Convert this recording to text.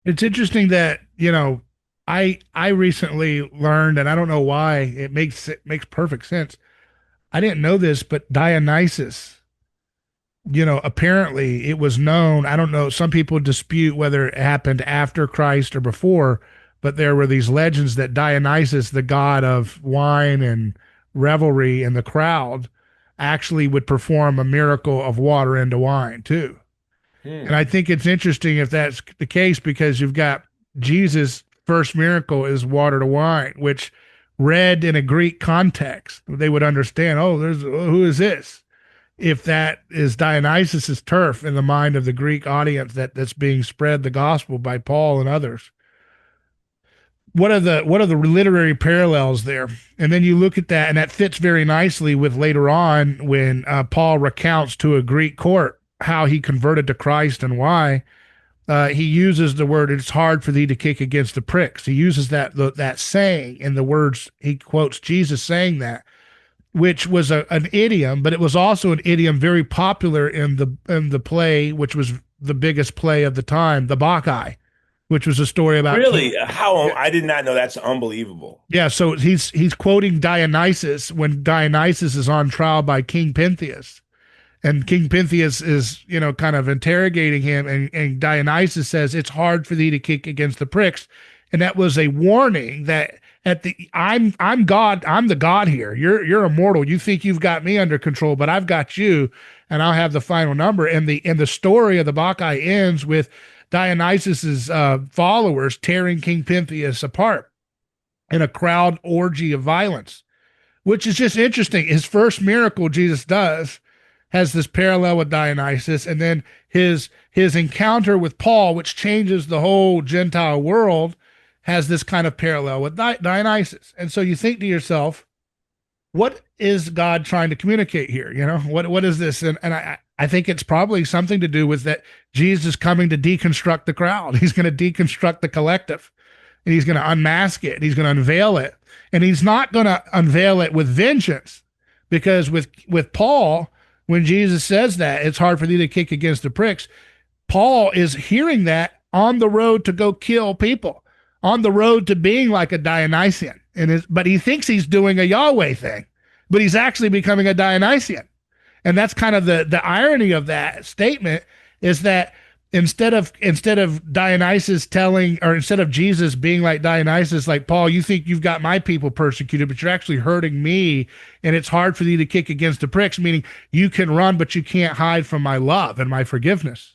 It's interesting that, I recently learned, and I don't know why, it makes perfect sense. I didn't know this, but Dionysus, apparently it was known. I don't know. Some people dispute whether it happened after Christ or before, but there were these legends that Dionysus, the god of wine and revelry and the crowd, actually would perform a miracle of water into wine too. And I Hmm. think it's interesting if that's the case because you've got Jesus' first miracle is water to wine, which read in a Greek context, they would understand, oh, who is this? If that is Dionysus's turf in the mind of the Greek audience that's being spread the gospel by Paul and others. What are the literary parallels there? And then you look at that, and that fits very nicely with later on when Paul recounts to a Greek court how he converted to Christ and why. He uses the word "it's hard for thee to kick against the pricks." He uses that saying in the words. He quotes Jesus saying that, which was an idiom, but it was also an idiom very popular in the play, which was the biggest play of the time, the Bacchae, which was a story about King. Really? How? I did not know. That's unbelievable. Yeah, so he's quoting Dionysus when Dionysus is on trial by King Pentheus. And King Pentheus is, kind of interrogating him, and Dionysus says, "It's hard for thee to kick against the pricks." And that was a warning that I'm God, I'm the God here. You're immortal. You think you've got me under control, but I've got you, and I'll have the final number. And the story of the Bacchae ends with Dionysus's followers tearing King Pentheus apart in a crowd orgy of violence, which is just interesting. His first miracle Jesus does has this parallel with Dionysus, and then his encounter with Paul, which changes the whole Gentile world, has this kind of parallel with Dionysus. And so you think to yourself, what is God trying to communicate here? What is this? And I think it's probably something to do with that Jesus is coming to deconstruct the crowd. He's going to deconstruct the collective, and he's going to unmask it. He's going to unveil it, and he's not going to unveil it with vengeance, because with Paul, when Jesus says that it's hard for thee to kick against the pricks, Paul is hearing that on the road to go kill people, on the road to being like a Dionysian, but he thinks he's doing a Yahweh thing, but he's actually becoming a Dionysian. And that's kind of the irony of that statement, is that instead of Dionysus telling, or instead of Jesus being like Dionysus, like, Paul, you think you've got my people persecuted, but you're actually hurting me, and it's hard for thee to kick against the pricks, meaning you can run, but you can't hide from my love and my forgiveness.